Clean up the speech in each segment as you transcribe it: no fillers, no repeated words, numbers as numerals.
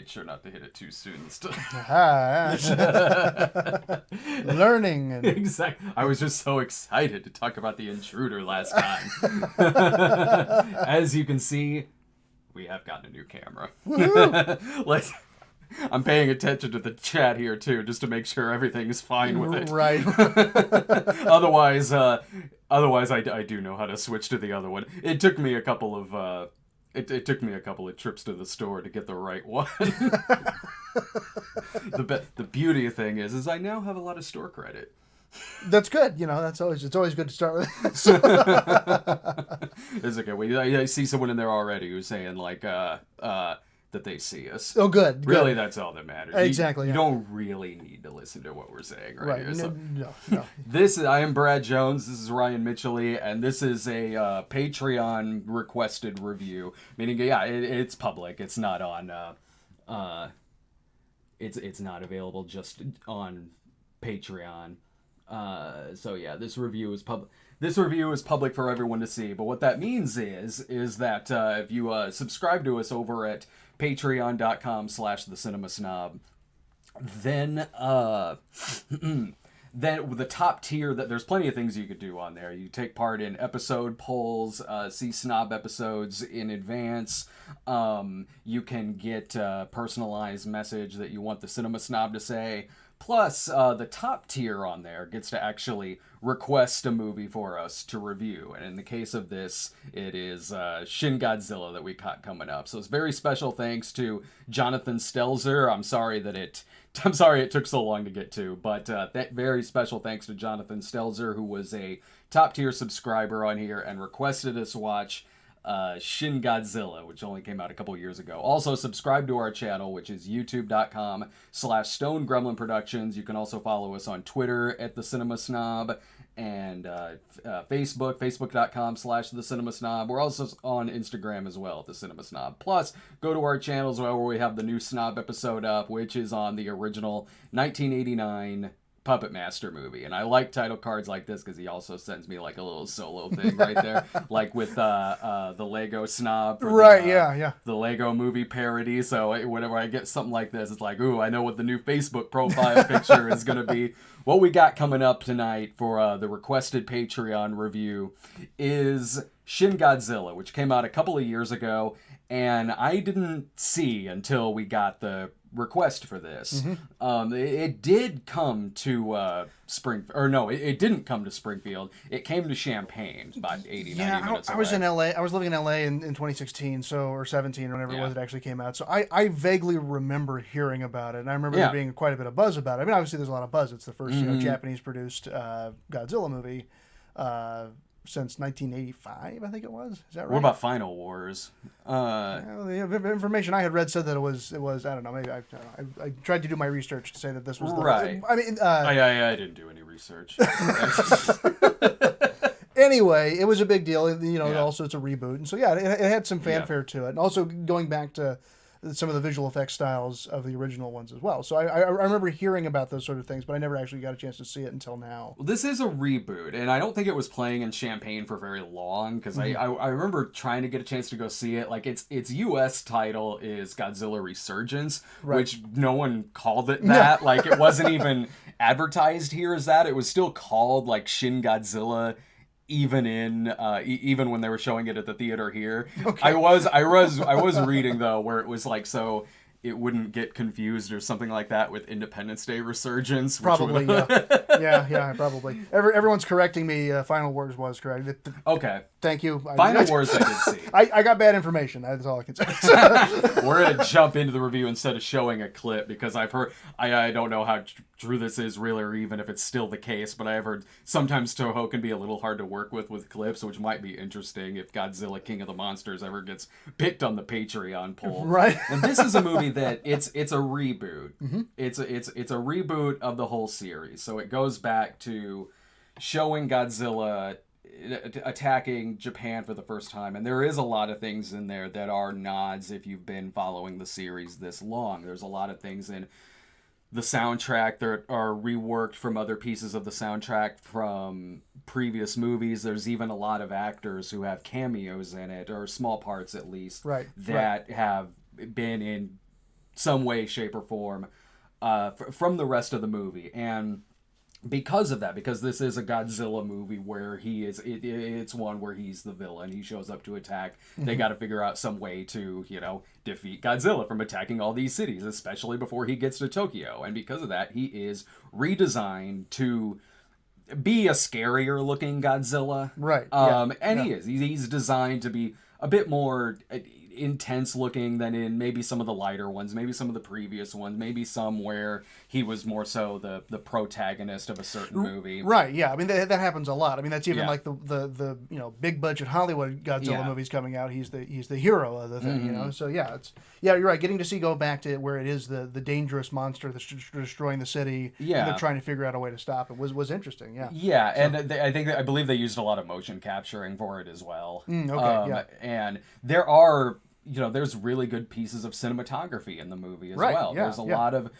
made sure not to hit it too soon this time. Learning. And... Exactly. I was just so excited to talk about The Intruder last time. As you can see, we have gotten a new camera. I'm paying attention to the chat here too, just to make sure everything is fine with it. Right. Otherwise, I do know how to switch to the other one. It took me a couple of it took me a couple of trips to the store to get the right one. The beauty thing is I now have a lot of store credit. That's good. It's always good to start with. It's okay. I see someone in there already who's saying like that they see us. Oh, good. Really, that's all that matters. Exactly. You don't really need to listen to what we're saying right here. So, No. I am Brad Jones. This is Ryan Mitchell-Lee, and this is a Patreon requested review. Meaning, it's public. It's not on. It's not available just on Patreon. This review is public. This review is public for everyone to see, but what that means is that if you subscribe to us over at patreon.com/thecinemasnob, then then the top tier, that there's plenty of things you could do on there. You take part in episode polls, see snob episodes in advance. You can get a personalized message that you want the Cinema Snob to say. Plus, the top tier on there gets to actually request a movie for us to review. And in the case of this, it is Shin Godzilla that we got coming up. So it's very special thanks to Jonathan Stelzer. I'm sorry it took so long to get to, but very special thanks to Jonathan Stelzer, who was a top tier subscriber on here and requested us watch Shin Godzilla, which only came out a couple years ago. Also, subscribe to our channel, which is youtube.com/Stone Gremlin Productions. You can also follow us on Twitter at The Cinema Snob, and facebook.com/The Cinema Snob. We're also on Instagram as well, The Cinema Snob. Plus, go to our channel as well, where we have the new Snob episode up, which is on the original 1989 Puppet Master movie. And I like title cards like this because he also sends me like a little solo thing right there, like with the Lego Snob, right? The Lego movie parody. So whenever I get something like this, it's like, ooh, I know what the new Facebook profile picture is going to be. What we got coming up tonight for the requested Patreon review is Shin Godzilla, which came out a couple of years ago, and I didn't see until we got the request for this. Mm-hmm. It did come to it didn't come to Springfield. It came to Champaign about 90 minutes away. I was in LA. I was living in LA in 2016, or 17, whenever it was it actually came out. So I vaguely remember hearing about it, and I remember there being quite a bit of buzz about it. I mean, obviously there's a lot of buzz. It's the first Japanese produced Godzilla movie since 1985, I think it was. Is that right? What about Final Wars? The information I had read said that it was. I don't know. Maybe I tried to do my research to say that this was right. I mean, I didn't do any research. Anyway, it was a big deal. Also it's a reboot, and so it had some fanfare to it, and also going back to some of the visual effects styles of the original ones as well. So I remember hearing about those sort of things, but I never actually got a chance to see it until now. Well, this is a reboot, and I don't think it was playing in Champaign for very long, because I remember trying to get a chance to go see it. Like, its U.S. title is Godzilla Resurgence, which no one called it that. Like, it wasn't even advertised here as that. It was still called, like, Shin Godzilla, even when they were showing it at the theater here. Okay. I was reading though where it was like, so it wouldn't get confused or something like that with Independence Day Resurgence. Probably, yeah, probably. Everyone's correcting me. Final Wars was correct. Okay. Thank you. Final Wars I did see. I got bad information. That's all I can say. We're going to jump into the review instead of showing a clip, because I've heard, I don't know how true this is really, or even if it's still the case, but I've heard sometimes Toho can be a little hard to work with clips, which might be interesting if Godzilla King of the Monsters ever gets picked on the Patreon poll. Right. And this is a movie that it's a reboot. Mm-hmm. It's a reboot of the whole series. So it goes back to showing Godzilla attacking Japan for the first time, and there is a lot of things in there that are nods if you've been following the series this long. There's a lot of things in the soundtrack that are reworked from other pieces of the soundtrack from previous movies. There's even a lot of actors who have cameos in it, or small parts at least, that have been in some way, shape, or form from the rest of the movie. And because of that, because this is a Godzilla movie where it's one where he's the villain, he shows up to attack, they got to figure out some way to, defeat Godzilla from attacking all these cities, especially before he gets to Tokyo. And because of that, he is redesigned to be a scarier looking Godzilla. Right. And he is. He's designed to be a bit more intense looking than in maybe some of the lighter ones, maybe some of the previous ones, maybe some where he was more so the protagonist of a certain movie. Right, yeah. I mean, that happens a lot. I mean, that's even like the big budget Hollywood Godzilla movies coming out. He's the hero of the thing, So you're right. Getting to go back to where it is the dangerous monster that's destroying the city. Yeah. And they're trying to figure out a way to stop it was interesting. Yeah. Yeah, so, and I believe they used a lot of motion capturing for it as well. And there are there's really good pieces of cinematography in the movie as well. Yeah, there's a lot of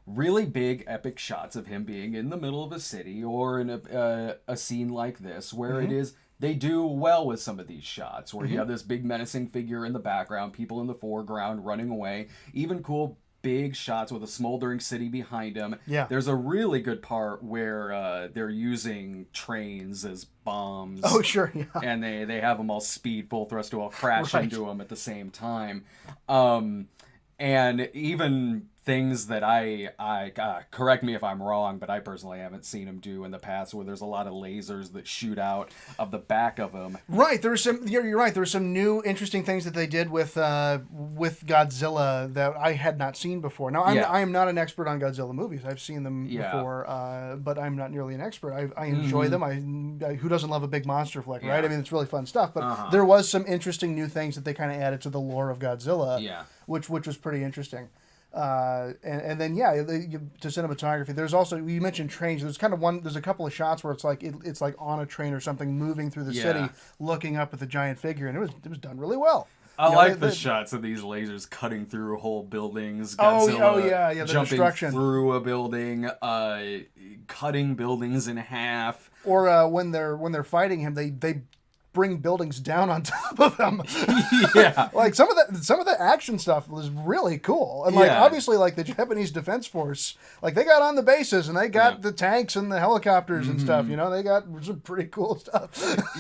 really big epic shots of him being in the middle of a city or in a scene like this where it is they do well with some of these shots where you have this big menacing figure in the background, people in the foreground running away, even cool big shots with a smoldering city behind him. Yeah. There's a really good part where they're using trains as bombs. Oh, sure, yeah. And they have them all speed, full thrust to all crash into them at the same time. And even things that I correct me if I'm wrong, but I personally haven't seen him do in the past, where there's a lot of lasers that shoot out of the back of him. Right, you're right. There were some new interesting things that they did with Godzilla that I had not seen before. Now, I am not an expert on Godzilla movies. I've seen them before, but I'm not nearly an expert. I enjoy them. Who doesn't love a big monster flick, right? I mean, it's really fun stuff. But there was some interesting new things that they kind of added to the lore of Godzilla, which was pretty interesting. And then to cinematography, there's also, you mentioned trains, there's a couple of shots where it's like it's like on a train or something moving through the city looking up at the giant figure, and it was done really well. I like the shots of these lasers cutting through whole buildings, Godzilla the jumping destruction through a building, cutting buildings in half, or when they're fighting him, they bring buildings down on top of them. Like some of the action stuff was really cool. And obviously the Japanese Defense Force, they got on the bases and they got the tanks and the helicopters and stuff, they got some pretty cool stuff.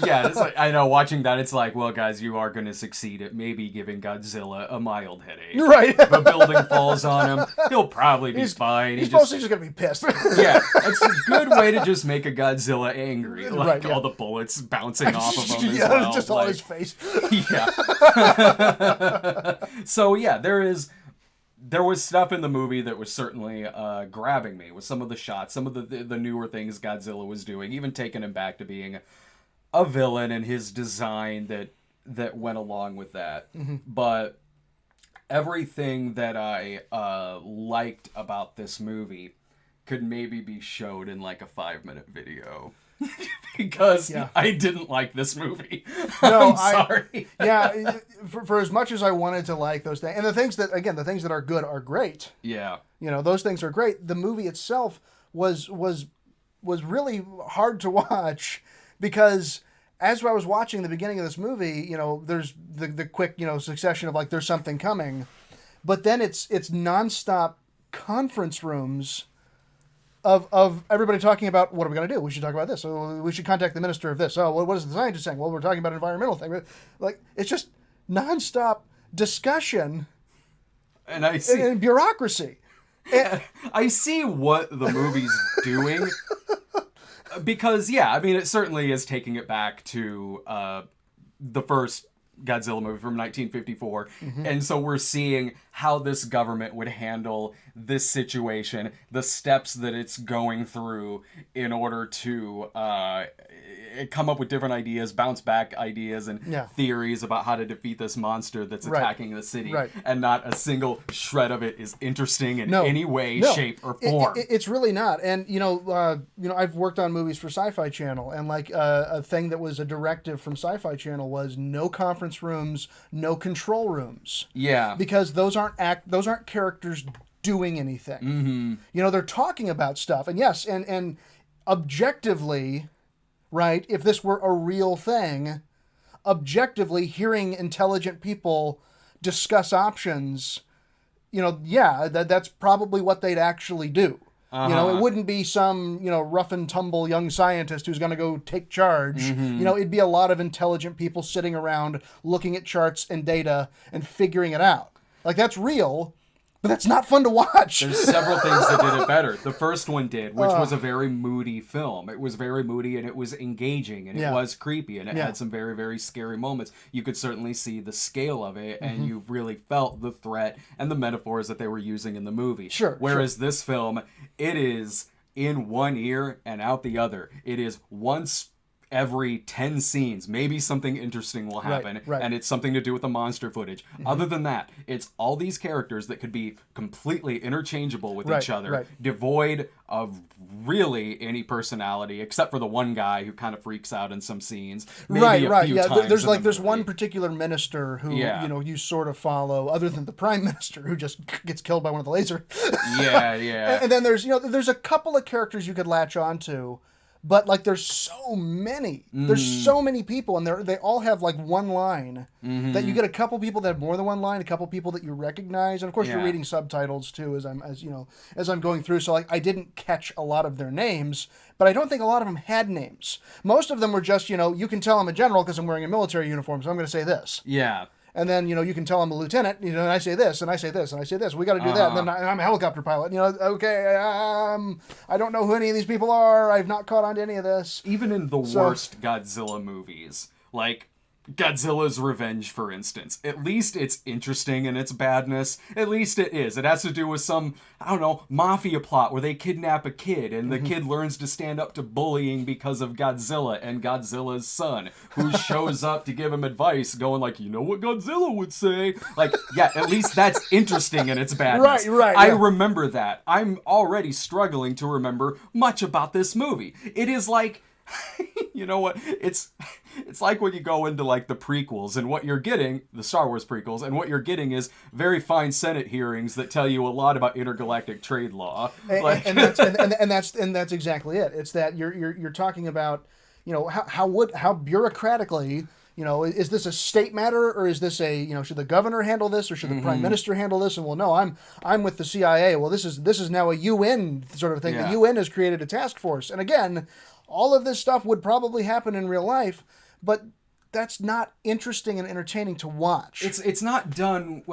It's like, I know, watching that, it's like, well, guys, you are going to succeed at maybe giving Godzilla a mild headache. Right. If a building falls on him, he'll probably be fine. He's mostly just going to be pissed. It's a good way to just make a Godzilla angry. All the bullets bouncing off of him as well. Just all his face. So there was stuff in the movie that was certainly grabbing me with some of the shots, some of the newer things Godzilla was doing, even taking him back to being a villain and his design that went along with that. But everything that I liked about this movie could maybe be showed in a 5-minute video. Because I didn't like this movie. No, I'm sorry. For as much as I wanted to like those things, and the things that are good are great. Yeah. Those things are great. The movie itself was really hard to watch because as I was watching the beginning of this movie, there's the quick, succession of there's something coming, but then it's nonstop conference rooms of everybody talking about, what are we going to do? We should talk about this. So we should contact the minister of this. Oh, what is the scientist saying? Well, we're talking about an environmental thing. It's just nonstop discussion and I see and bureaucracy. I see what the movie's doing because, it certainly is taking it back to the first Godzilla movie from 1954. And so we're seeing how this government would handle this situation, the steps that it's going through in order to come up with different ideas, bounce back ideas and theories about how to defeat this monster that's attacking the city. And not a single shred of it is interesting in any way, shape, or form. It's really not. And I've worked on movies for Sci-Fi Channel, and a thing that was a directive from Sci-Fi Channel was no conference rooms, no control rooms. Yeah. Because those aren't characters doing anything. They're talking about stuff. And yes, and objectively, right, if this were a real thing, objectively hearing intelligent people discuss options that's probably what they'd actually do. It wouldn't be some, rough and tumble young scientist who's going to go take charge. It'd be a lot of intelligent people sitting around looking at charts and data and figuring it out. Like, that's real, but that's not fun to watch. There's several things that did it better. The first one did, which was a very moody film. It was very moody, and it was engaging, and it was creepy, and it had some very, very scary moments. You could certainly see the scale of it, and you really felt the threat and the metaphors that they were using in the movie. Sure. Whereas this film, it is in one ear and out the other. It is once every 10 scenes, maybe something interesting will happen, and it's something to do with the monster footage. Other than that, it's all these characters that could be completely interchangeable with each other, devoid of really any personality, except for the one guy who kind of freaks out in some scenes. Maybe a few times there's one particular minister who you sort of follow, other than the prime minister who just gets killed by one of the laser. And then there's a couple of characters you could latch onto. But, like, there's so many. There's so many people, and they all have, like, one line. That you get a couple people that have more than one line, a couple people that you recognize. And, of course, you're reading subtitles, too, as I'm going through. So, like, I didn't catch a lot of their names, but I don't think a lot of them had names. Most of them were just, you can tell I'm a general because I'm wearing a military uniform, so I'm going to say this. Yeah. And then, you can tell I'm a lieutenant, and I say this, and I say this, and I say this. We got to do that. And then I'm a helicopter pilot. Okay, I don't know who any of these people are. I've not caught on to any of this. Even in the worst Godzilla movies, like Godzilla's Revenge, for instance, at least it's interesting in its badness. At least it is. It has to do with some, mafia plot where they kidnap a kid and the kid learns to stand up to bullying because of Godzilla and Godzilla's son, who shows up to give him advice, going like, you know what Godzilla would say? Like, yeah, at least that's interesting in its badness. Right. I remember that. I'm already struggling to remember much about this movie. It is like, you know what? It's like when you go into like the prequels and what you're getting, the Star Wars prequels, and what you're getting is very fine Senate hearings that tell you a lot about intergalactic trade law. And that's exactly it. It's that you're talking about, how bureaucratically, is this a state matter, or is this should the governor handle this, or should the prime minister handle this? And well, no, I'm with the CIA. Well, this is now a UN sort of thing. The UN has created a task force, and again, all of this stuff would probably happen in real life, but that's not interesting and entertaining to watch. It's not done.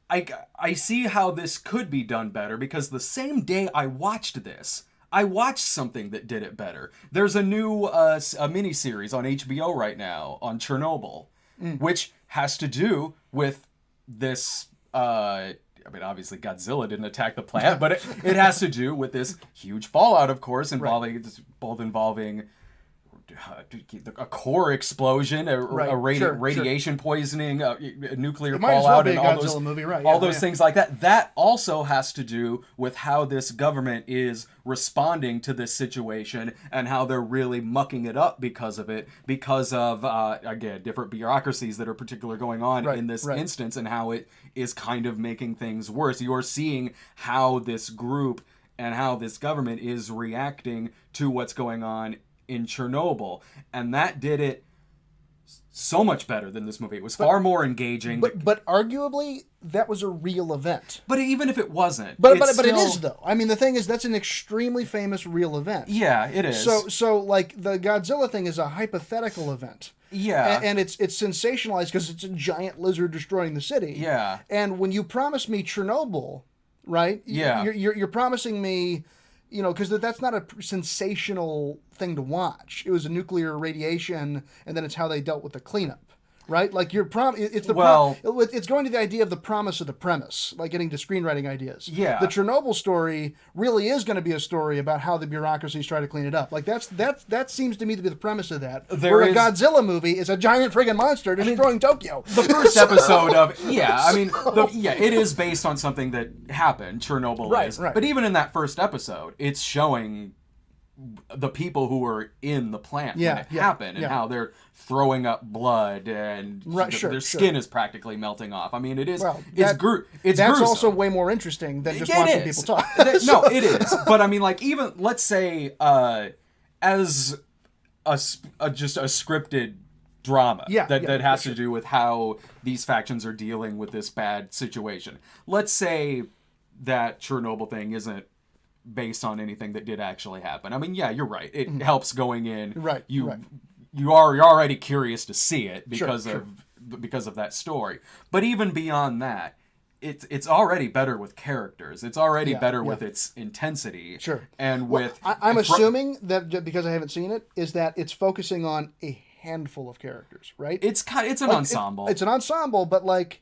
I see how this could be done better, because the same day I watched this, I watched something that did it better. There's a new a miniseries on HBO right now on Chernobyl, which has to do with this. Obviously Godzilla didn't attack the plant, but it has to do with this huge fallout, of course, involving a core explosion, radiation poisoning, a nuclear fallout, and all those things like that. That also has to do with how this government is responding to this situation and how they're really mucking it up because of it, because of, again, different bureaucracies that are particularly going on in this instance, and how it is kind of making things worse. You're seeing how this group and how this government is reacting to what's going on in Chernobyl, and that did it so much better than this movie. It was far more engaging. But arguably, that was a real event. But even if it wasn't, but it is though. I mean, the thing is, that's an extremely famous real event. Yeah, it is. So like the Godzilla thing is a hypothetical event. Yeah, and it's sensationalized because it's a giant lizard destroying the city. Yeah, and when you promise me Chernobyl, right? Yeah, you're promising me. Because that's not a sensational thing to watch. It was a nuclear radiation, and then it's how they dealt with the cleanup, right? Like it's going to the idea of the promise of the premise, like getting to screenwriting ideas. Yeah. The Chernobyl story really is going to be a story about how the bureaucracies try to clean it up. Like that seems to me to be the premise of that. Where a Godzilla movie is a giant friggin' monster destroying Tokyo. The first episode of it is based on something that happened. Chernobyl is, but even in that first episode, it's showing the people who were in the plant when it happened, and how they're throwing up blood, and their skin is practically melting off. I mean, it is. It's that's gruesome. Also way more interesting than just watching people talk. No, it is. But I mean, like, even let's say as just a scripted drama that has sure. to do with how these factions are dealing with this bad situation. Let's say that Chernobyl thing isn't based on anything that did actually happen. I mean, yeah, you're right. It helps going in. Right. You're already curious to see it because Sure. of that story. But even beyond that, it's already better with characters. It's already better with its intensity. Sure. And with I'm assuming that because I haven't seen it, is that it's focusing on a handful of characters, right? It's an ensemble. It's an ensemble, but like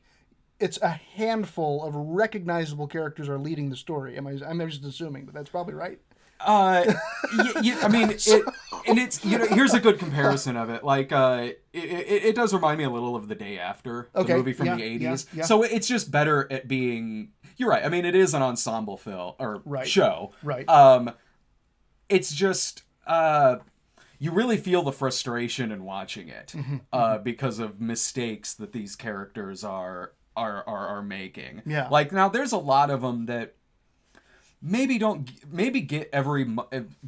it's a handful of recognizable characters are leading the story. I'm just assuming, but that's probably right. I mean, here's a good comparison of it. Like, it does remind me a little of The Day After, the movie from the 80s. Yeah. So it's just better at being. You're right. I mean, it is an ensemble film or show. Right. It's just you really feel the frustration in watching it because of mistakes that these characters are making. Yeah. Like now, there's a lot of them that maybe get every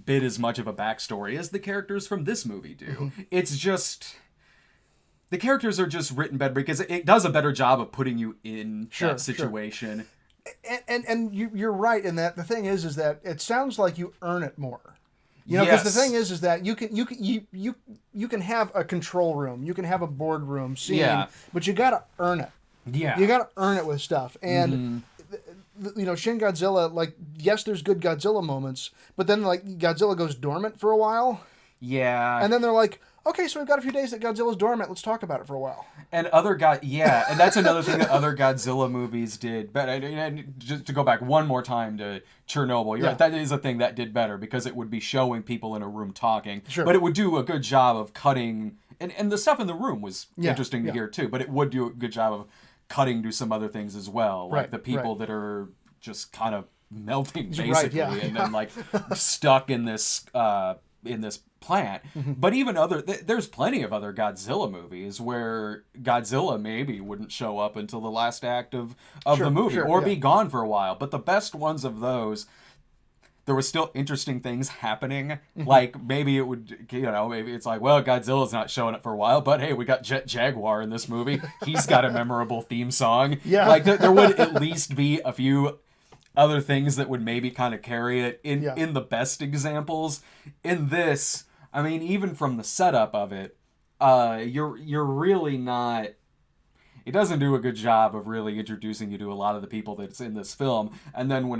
bit as much of a backstory as the characters from this movie do. It's just the characters are just written better because it does a better job of putting you in that situation. Sure. And you're right in that. The thing is that it sounds like you earn it more. You know, because the thing is that you can have a control room, you can have a boardroom scene, but you got to earn it. Yeah, you got to earn it with stuff. And you know, Shin Godzilla, like, yes, there's good Godzilla moments, but then like Godzilla goes dormant for a while. Yeah, and then they're like, okay, so we've got a few days that Godzilla's dormant. Let's talk about it for a while. And and that's another thing that other Godzilla movies did. But just to go back one more time to Chernobyl, you're right, that is a thing that did better because it would be showing people in a room talking. Sure. But it would do a good job of cutting, and the stuff in the room was interesting to hear too. But it would do a good job of cutting to some other things as well, like the people that are just kind of melting basically, and then like stuck in this plant. But even there's plenty of other Godzilla movies where Godzilla maybe wouldn't show up until the last act of the movie or be gone for a while. But the best ones of those, there were still interesting things happening. Like maybe it would, maybe it's like, well, Godzilla's not showing up for a while, but hey, we got Jet Jaguar in this movie. He's got a memorable theme song. Yeah. Like there would at least be a few other things that would maybe kind of carry it in the best examples. In this, I mean, even from the setup of it, you're really not. It doesn't do a good job of really introducing you to a lot of the people that's in this film. And then when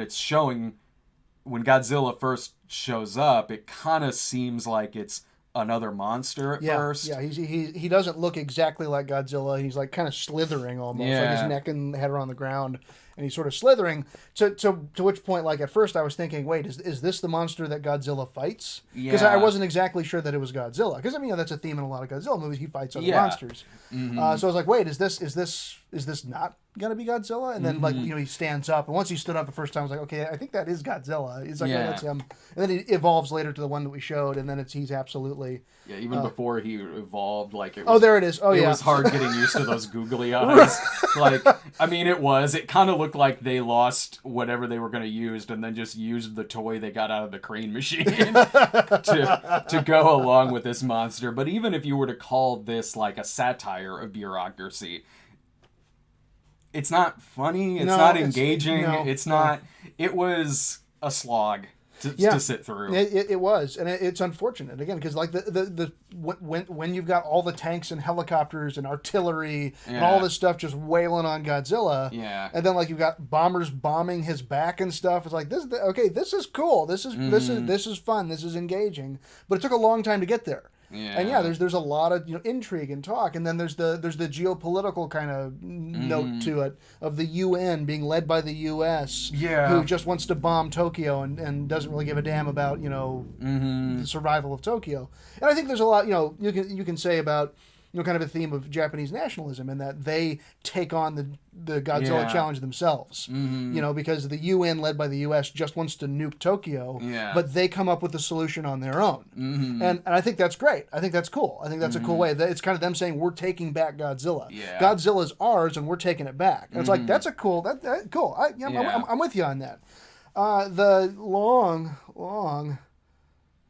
Godzilla first shows up, it kind of seems like it's another monster at first. Yeah, he doesn't look exactly like Godzilla. He's like kind of slithering almost, like his neck and head are on the ground, and he's sort of slithering. To which point, like at first I was thinking, wait, is this the monster that Godzilla fights? Because I wasn't exactly sure that it was Godzilla. Because I mean, that's a theme in a lot of Godzilla movies. He fights other monsters. So I was like, wait, is this not gonna be Godzilla? And then like he stands up, and once he stood up the first time, I was like, okay, I think that is Godzilla. It's like, that's him. And then he evolves later to the one that we showed, and then he's absolutely even before he evolved, like it was, there it is. It was hard getting used to those googly eyes. Like, I mean, it kind of looked like they lost whatever they were going to use and then just used the toy they got out of the crane machine to go along with this monster. But even if you were to call this like a satire of bureaucracy, it's not funny. It's not engaging. It's not. It was a slog to sit through. It was, and it's unfortunate again because like when you've got all the tanks and helicopters and artillery and all this stuff just wailing on Godzilla, and then like you've got bombers bombing his back and stuff. It's like this is cool. This is fun. This is engaging. But it took a long time to get there. And there's a lot of intrigue and talk, and then there's the geopolitical kind of note to it of the UN being led by the US, who just wants to bomb Tokyo and doesn't really give a damn about the survival of Tokyo. And I think there's a lot you can say about kind of a theme of Japanese nationalism in that they take on the Godzilla challenge themselves. Because the UN led by the US just wants to nuke Tokyo, but they come up with a solution on their own. And I think that's great. I think that's cool. I think that's a cool way. It's kind of them saying we're taking back Godzilla. Godzilla's ours and we're taking it back. And it's like that's a cool. Cool. I'm with you on that. The long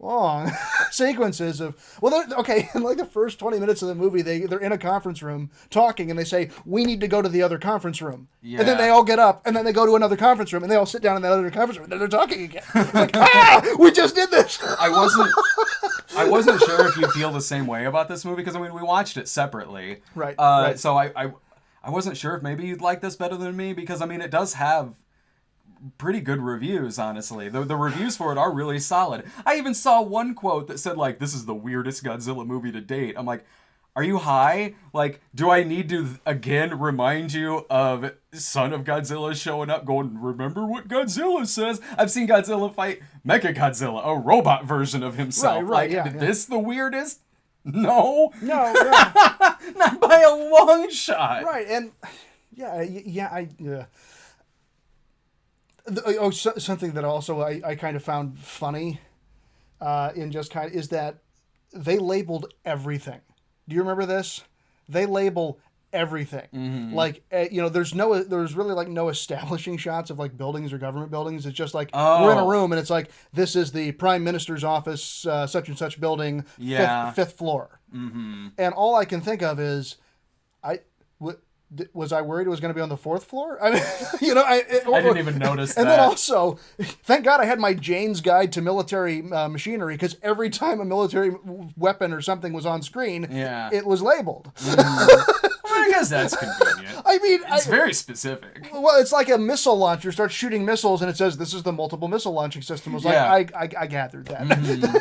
long sequences of okay, in like the first 20 minutes of the movie they're in a conference room talking and they say we need to go to the other conference room, and then they all get up and then they go to another conference room and they all sit down in that other conference room and then they're talking again. It's like, we just did this. I wasn't sure if you feel the same way about this movie, because I mean we watched it separately, right. So I wasn't sure if maybe you'd like this better than me, because I mean it does have pretty good reviews, honestly. The reviews for it are really solid. I even saw one quote that said, like, this is the weirdest Godzilla movie to date. I'm like, are you high? Like, do I need to, again, remind you of Son of Godzilla showing up going, remember what Godzilla says? I've seen Godzilla fight Mechagodzilla, a robot version of himself. This the weirdest? No. No, not by a long shot. Right, and something that also I kind of found funny in just kind of is that they labeled everything. Do you remember this? They label everything. Mm-hmm. Like, there's really like no establishing shots of like buildings or government buildings. It's just like we're in a room and it's like, this is the prime minister's office, such and such building, fifth floor. Mm-hmm. And all I can think of is, was I worried it was going to be on the fourth floor? I mean, I didn't even notice that. And then also, thank God I had my Jane's Guide to Military Machinery, because every time a military weapon or something was on screen, it was labeled. Mm-hmm. Well, I guess that's convenient. I mean, it's very specific. Well, it's like a missile launcher starts shooting missiles, and it says this is the multiple missile launching system. I was like, I gathered that. Mm-hmm.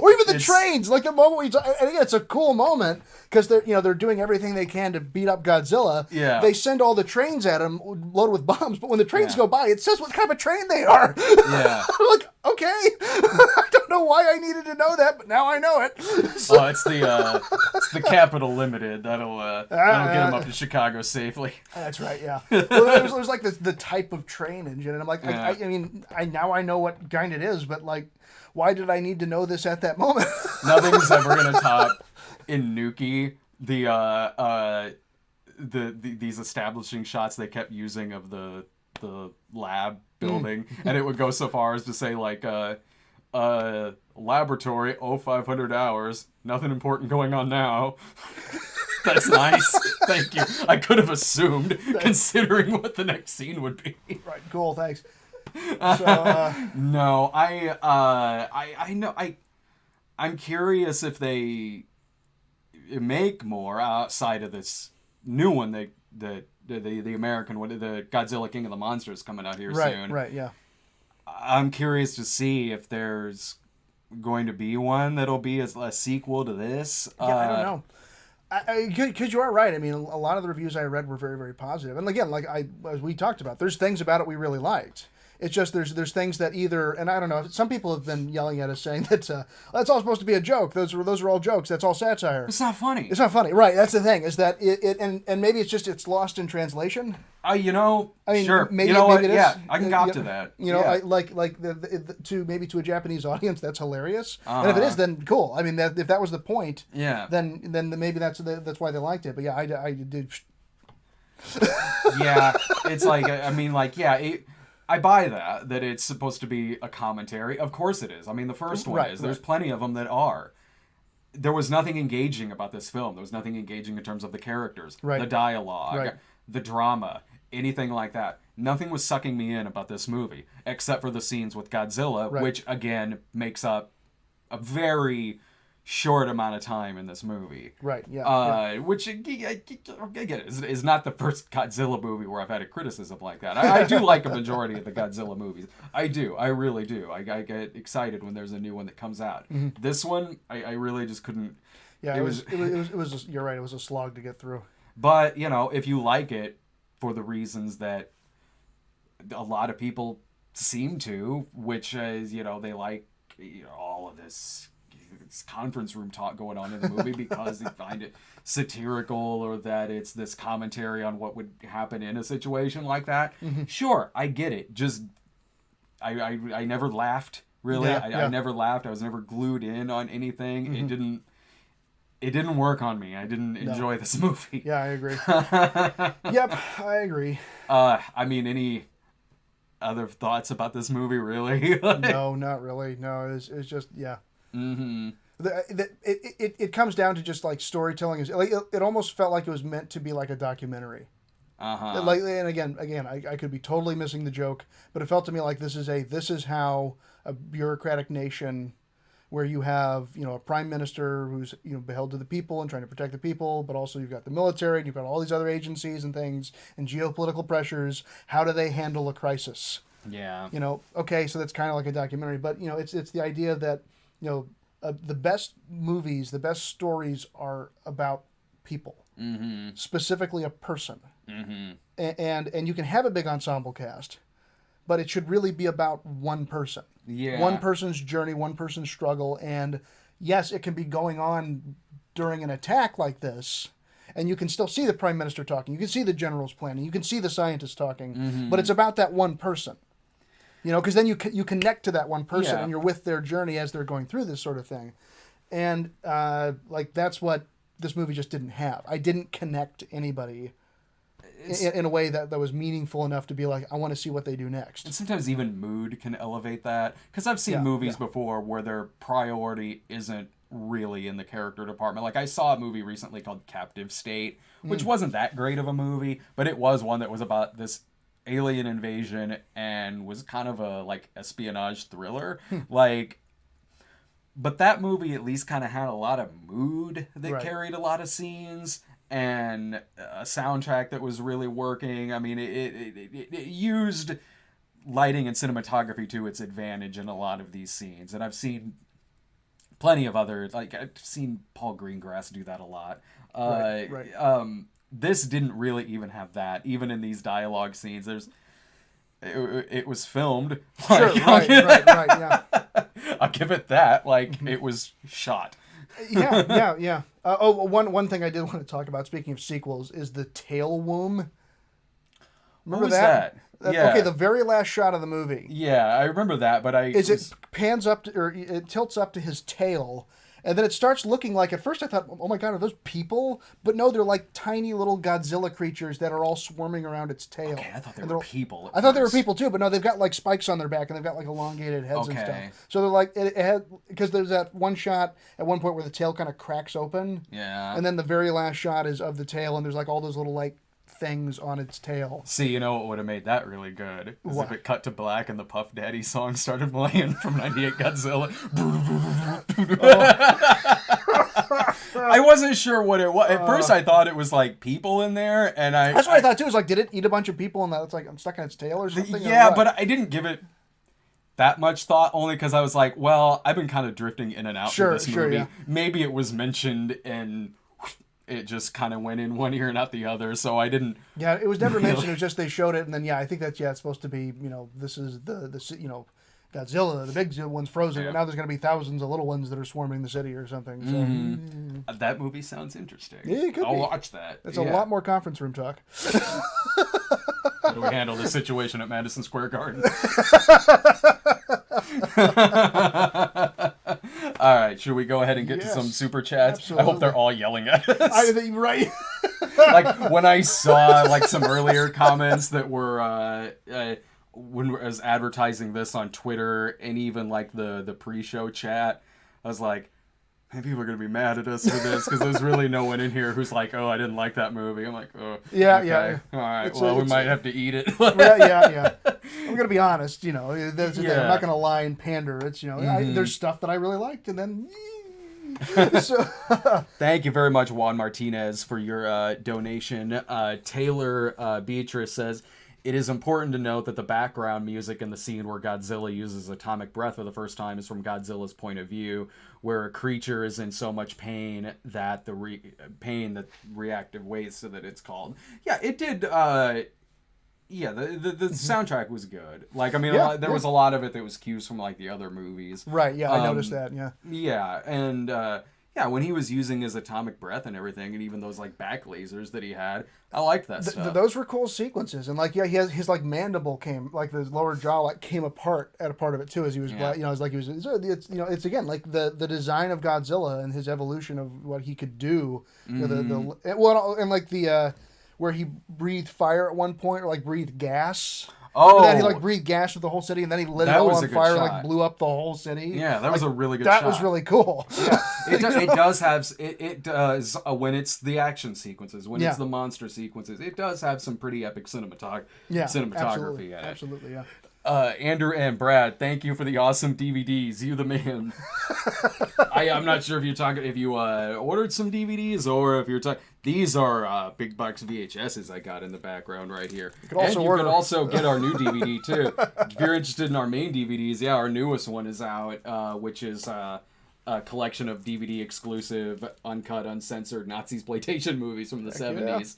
Or even the trains, like the moment and again, it's a cool moment because they're doing everything they can to beat up Godzilla. Yeah. They send all the trains at him loaded with bombs, but when the trains go by, it says what kind of train they are. Yeah. I'm like, okay. I don't know why I needed to know that, but now I know it. So, it's the Capital Limited that'll get them up to Chicago safely. That's right. Yeah. Well, there's like the type of train engine, and I'm like, I mean, now I know what kind it is, but like, why did I need to know this at that moment? Nothing's ever gonna top in Nuki these establishing shots they kept using of the lab building, and it would go so far as to say like laboratory 0500 hours, nothing important going on now. That's nice. Thank you. I could have assumed, considering what the next scene would be. Right. Cool. Thanks. So, no, I know. I'm curious if they make more outside of this new one. The American one, the Godzilla King of the Monsters, coming out here soon. Right. Yeah. I'm curious to see if there's going to be one that'll be a sequel to this. Yeah, I don't know. Because you are right. I mean, a lot of the reviews I read were very, very positive. And again, as we talked about, there's things about it we really liked. It's just there's things that either, and I don't know, some people have been yelling at us saying that that's all supposed to be a joke. Those are all jokes. That's all satire. It's not funny. It's not funny, right? That's the thing. Is that it and maybe it's lost in translation. I mean, sure. Maybe, you know what? maybe it is. Yeah, I can cop to that. Maybe to a Japanese audience, that's hilarious. And if it is, then cool. I mean, if that was the point, then maybe that's why they liked it. But yeah, I did. Yeah, it's like I mean, like I buy that it's supposed to be a commentary. Of course it is. I mean, the first one is. There's plenty of them that are. There was nothing engaging about this film. There was nothing engaging in terms of the characters, the dialogue, the drama, anything like that. Nothing was sucking me in about this movie, except for the scenes with Godzilla, which, again, makes up a very short amount of time in this movie. Right, yeah. Which, again, is not the first Godzilla movie where I've had a criticism like that. I do like a majority of the Godzilla movies. I do. I really do. I get excited when there's a new one that comes out. Mm-hmm. This one, I really just couldn't. Yeah, it was you're right. It was a slog to get through. But, if you like it for the reasons that a lot of people seem to, which is, they like all of this conference room talk going on in the movie because they find it satirical or that it's this commentary on what would happen in a situation like that. Mm-hmm. Sure, I get it. Just I never laughed, really. I never laughed. I was never glued in on anything. Mm-hmm. It didn't work on me. I didn't enjoy this movie. Yeah, I agree. Yep, I agree. I mean, any other thoughts about this movie, really? No, not really. No, it's just, yeah. Mm-hmm. It comes down to just like storytelling. Is like it almost felt like it was meant to be like a documentary. Uh-huh. Like, and again, I could be totally missing the joke, but it felt to me like this is how a bureaucratic nation, where you have a prime minister who's beheld to the people and trying to protect the people, but also you've got the military and you've got all these other agencies and things and geopolitical pressures. How do they handle a crisis? Yeah. Okay, so that's kind of like a documentary, but it's the idea that the best movies, the best stories are about people, Mm-hmm. specifically a person, Mm-hmm. and you can have a big ensemble cast, but it should really be about one person, Yeah. one person's journey, one person's struggle, and yes, it can be going on during an attack like this. And you can still see the prime minister talking. You can see the generals planning. You can see the scientists talking. Mm-hmm. But it's about that one person. Because then you connect to that one person, Yeah. and you're with their journey as they're going through this sort of thing. And that's what this movie just didn't have. I didn't connect to anybody in a way that was meaningful enough to be like, I want to see what they do next. And sometimes even mood can elevate that. Because I've seen movies before where their priority isn't really in the character department. Like I saw a movie recently called Captive State, which wasn't that great of a movie, but it was one that was about this alien invasion and was kind of a like espionage thriller. But that movie at least kind of had a lot of mood that carried a lot of scenes and a soundtrack that was really working. I mean, it used lighting and cinematography to its advantage in a lot of these scenes. And I've seen plenty of other, like I've seen Paul Greengrass do that a lot. This didn't really even have that. Even in these dialogue scenes, it was filmed. Sure, right, yeah. I'll give it that. Like, it was shot. Yeah. One thing I did want to talk about, speaking of sequels, is the tail womb. Remember that? Yeah. Okay, the very last shot of the movie. Yeah, I remember that, but it pans up or it tilts up to his tail, and then it starts looking like, at first I thought, oh my god, are those people? But no, they're like tiny little Godzilla creatures that are all swarming around its tail. Okay, I thought they were people. I thought they were people too, but no, they've got like spikes on their back and they've got like elongated heads and stuff. So they're like, it had, because there's that one shot at one point where the tail kind of cracks open. Yeah. And then the very last shot is of the tail, and there's like all those little like things on its tail. See, you know what would have made that really good? Is if it cut to black and the Puff Daddy song started playing from 98 Godzilla. I wasn't sure what it was. At first I thought it was like people in there, and that's what I thought too. It was like, did it eat a bunch of people and that's like I'm stuck on its tail or something? Yeah, but I didn't give it that much thought, only because I was like, well, I've been kind of drifting in and out of this movie. Yeah. Maybe it was mentioned and it just kind of went in one ear and out the other, so I didn't. Yeah, it was never mentioned. It was just they showed it, and then I think that's it's supposed to be this is the Godzilla, the big one's frozen, but now there's going to be thousands of little ones that are swarming the city or something. So that movie sounds interesting. Yeah, it could I'll be. watch that. It's a lot more conference room talk. How do we handle this situation at Madison Square Garden? All right, should we go ahead and get to some super chats? Absolutely. I hope they're all yelling at us. Right. Like when I saw like some earlier comments that were when I was advertising this on Twitter and even like the pre-show chat, I was like, man, people are gonna be mad at us for this because there's really no one in here who's like, oh, I didn't like that movie. I'm like, oh, yeah. All right, we might have to eat it. yeah. I'm gonna be honest. I'm not gonna lie and pander. It's there's stuff that I really liked, and then. So, thank you very much, Juan Martinez, for your donation. Taylor Beatrice says, it is important to note that the background music in the scene where Godzilla uses atomic breath for the first time is from Godzilla's point of view, where a creature is in so much pain that the reactive waste, so that it's called. Yeah, it did. The soundtrack was good. Like, I mean, there was a lot of it that was cues from like the other movies. Right. Yeah, I noticed that. Yeah. Yeah, and when he was using his atomic breath and everything, and even those like back lasers that he had, I liked that stuff. Those were cool sequences, and he has his like mandible like his lower jaw came apart at a part of it too as he was it's like he was it's again like the design of Godzilla and his evolution of what he could do. And like the where he breathed fire at one point or like breathed gas. Oh, that he like breathed gas through the whole city, and then he lit it all on fire and like blew up the whole city. Yeah, that was a really good shot. That was really cool. Yeah, it does have it does when it's the action sequences, when it's the monster sequences, it does have some pretty epic cinematography. Absolutely, in it. Absolutely, yeah. Andrew and Brad, thank you for the awesome DVDs. You the man. I'm not sure if you ordered some DVDs or if you're talking. These are big box VHSs I got in the background right here. You can also get our new DVD too. If you're interested in our main DVDs, our newest one is out, which is a collection of DVD exclusive, uncut, uncensored Nazi-exploitation movies from the 70s.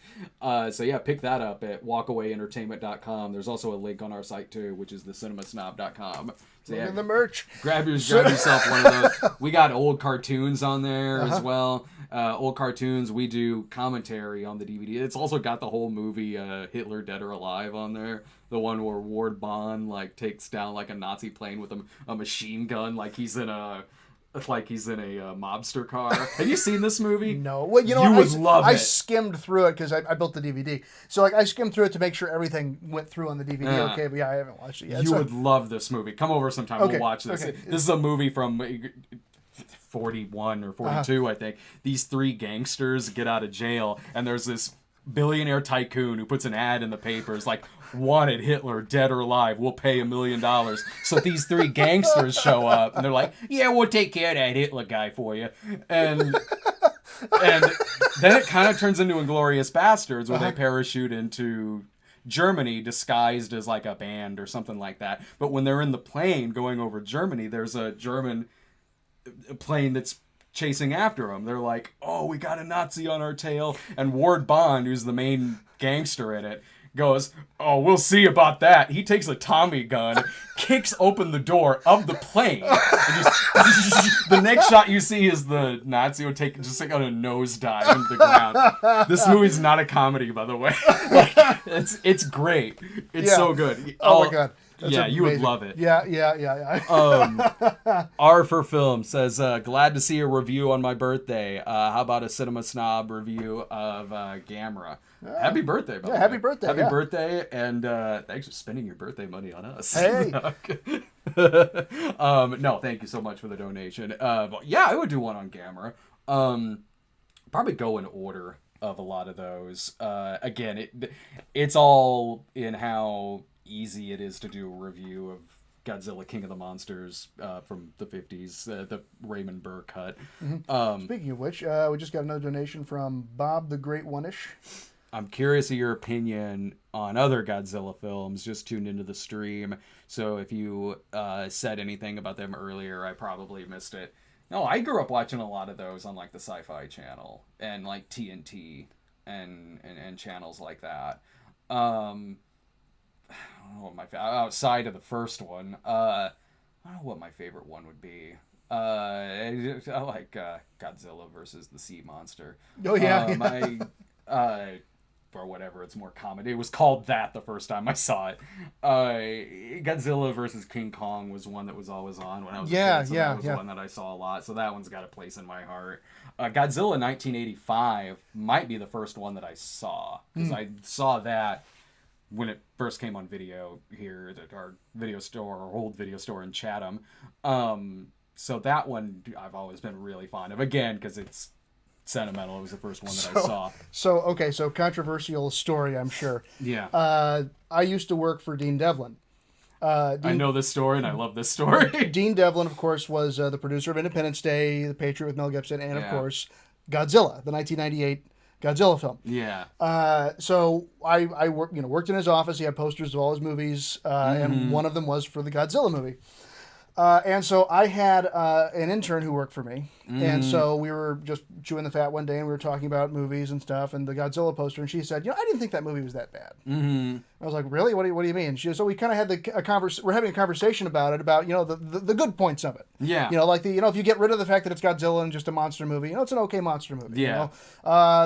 So pick that up at walkawayentertainment.com. There's also a link on our site too, which is thecinemasnob.com. So in the merch. Grab yourself one of those. We got old cartoons on there as well. Old cartoons. We do commentary on the DVD. It's also got the whole movie Hitler Dead or Alive on there. The one where Ward Bond takes down a Nazi plane with a machine gun, like he's in a mobster car. Have you seen this movie? No. Well, you would love it. I skimmed through it because I built the DVD. So I skimmed through it to make sure everything went through on the DVD. Okay, but I haven't watched it yet. You would love this movie. Come over sometime. We'll watch this. Okay. This is a movie from 41 or 42, I think. These three gangsters get out of jail, and there's this billionaire tycoon who puts an ad in the papers like, wanted Hitler dead or alive, we'll pay $1 million. So these three gangsters show up and they're like, yeah, we'll take care of that Hitler guy for you. And then it kind of turns into Inglourious Bastards where they parachute into Germany disguised as like a band or something like that. But when they're in the plane going over Germany, there's a German plane that's chasing after them. They're like, oh, we got a Nazi on our tail. And Ward Bond, who's the main gangster in it, goes, oh, we'll see about that. He takes a Tommy gun, kicks open the door of the plane. And the next shot you see is the Nazi will take just on a nosedive into the ground. This movie's not a comedy, by the way. It's great. It's so good. Oh my god. That's amazing. You would love it. Yeah. R for Film says, glad to see a review on my birthday. How about a Cinema Snob review of Gamera? Happy birthday, by the way. Happy birthday. Happy birthday, and thanks for spending your birthday money on us. Hey. No, thank you so much for the donation. But I would do one on Gamera. Probably go in order of a lot of those. Again, it's all in how easy it is to do a review of Godzilla King of the Monsters from the 50s, the Raymond Burr cut. Mm-hmm. Speaking of which, we just got another donation from Bob the Great One-ish. I'm curious of your opinion on other Godzilla films. Just tuned into the stream, so if you said anything about them earlier, I probably missed it. No, I grew up watching a lot of those on like the Sci-Fi Channel and like TNT and channels like that. I don't know what outside of the first one. I don't know what my favorite one would be. I like Godzilla versus the Sea Monster. Oh yeah. Or whatever, it's more comedy. It was called that the first time I saw it. Godzilla versus King Kong was one that was always on when I was a kid. So that was one that I saw a lot. So that one's got a place in my heart. Godzilla 1985 might be the first one that I saw because I saw that when it first came on video here at our video store, our old video store in Chatham. So that one I've always been really fond of. Again, because it's sentimental. It was the first one that I saw. So controversial story, I'm sure. Yeah. I used to work for Dean Devlin. I know this story, and I love this story. Dean Devlin, of course, was the producer of Independence Day, The Patriot with Mel Gibson, and, of course, Godzilla, the 1998 Godzilla film. Yeah. So I worked in his office. He had posters of all his movies, and one of them was for the Godzilla movie. And so I had an intern who worked for me. And so we were just chewing the fat one day, and we were talking about movies and stuff, and the Godzilla poster, and she said, I didn't think that movie was that bad. I was like, really? What do you mean? So we kind of had we're having a conversation about it, about, the good points of it. Yeah. Like if you get rid of the fact that it's Godzilla and just a monster movie, it's an okay monster movie. Yeah.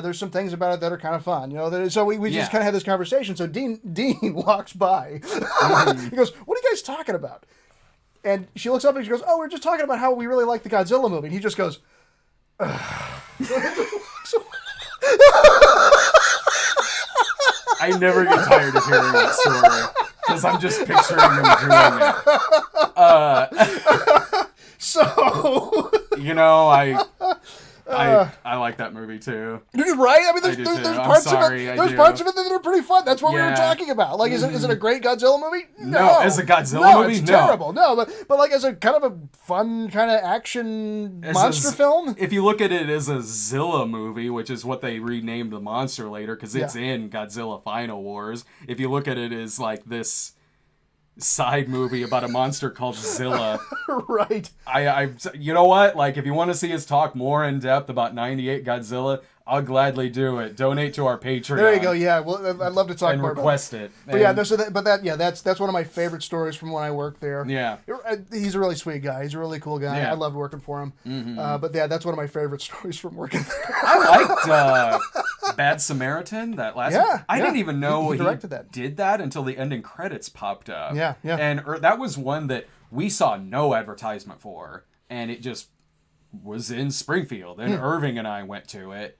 There's some things about it that are kind of fun. So we just kind of had this conversation. So Dean walks by. He goes, what are you guys talking about? And she looks up and she goes, oh, we're just talking about how we really like the Godzilla movie. And he just goes, I never get tired of hearing that story. because I'm just picturing them doing it. So, You know, I like that movie too. right? I mean, there's parts of it. There's parts of it that are pretty fun. That's what we were talking about. Like, is it a great Godzilla movie? No. As a Godzilla movie, it's terrible. No, but like as a kind of a fun kind of action monster film. If you look at it as a Zilla movie, which is what they renamed the monster later, because it's in Godzilla Final Wars. If you look at it as like this side movie about a monster called Zilla. Right. I you know what? Like, if you want to see us talk more in depth about 98 Godzilla, I'll gladly do it. Donate to our Patreon. There you go. Yeah, well, I'd love to talk more request about it. But yeah, that's one of my favorite stories from when I worked there. Yeah, he's a really sweet guy. He's a really cool guy. I loved working for him. But yeah, that's one of my favorite stories from working there. I liked Bad Samaritan. That last. Yeah, I didn't even know he directed that. Did that until the ending credits popped up. Yeah. And that was one that we saw no advertisement for, and it just was in Springfield, and Irving and I went to it,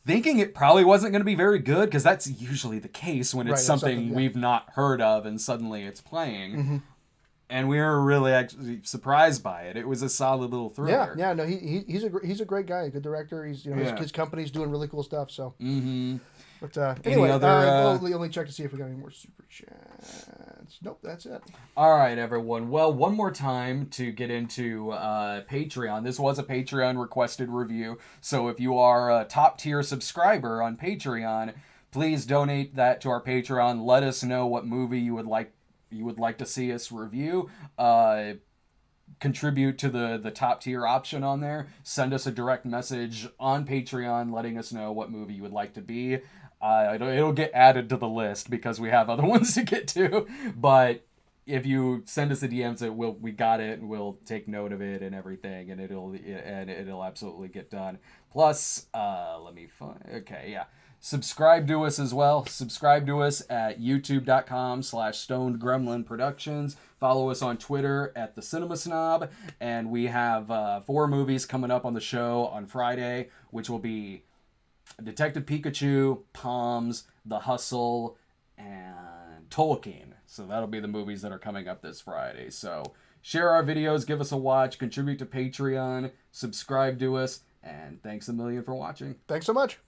thinking it probably wasn't going to be very good, because that's usually the case when it's something we've not heard of and suddenly it's playing. And we were really actually surprised by it. It was a solid little thriller. Yeah. No, he's a great guy, a good director. He's his company's doing really cool stuff. So. But anyway, let me check to see if we got any more super chats. Nope, that's it. All right, everyone. Well, one more time to get into Patreon. This was a Patreon requested review, so if you are a top tier subscriber on Patreon, please donate that to our Patreon. Let us know what movie you would like to see us review. Contribute to the top tier option on there. Send us a direct message on Patreon letting us know what movie you would like to be. It'll get added to the list because we have other ones to get to. But if you send us a DM, say we got it, and we'll take note of it and everything, and it'll absolutely get done. Plus, let me find. Okay, yeah. Subscribe to us as well. Subscribe to us at youtube.com/stonedgremlin productions. Follow us on Twitter at the Cinema Snob. And we have 4 movies coming up on the show on Friday, which will be Detective Pikachu, Palms, The Hustle, and Tolkien. So that'll be the movies that are coming up this Friday. So share our videos, give us a watch, contribute to Patreon, subscribe to us, and thanks a million for watching. Thanks so much.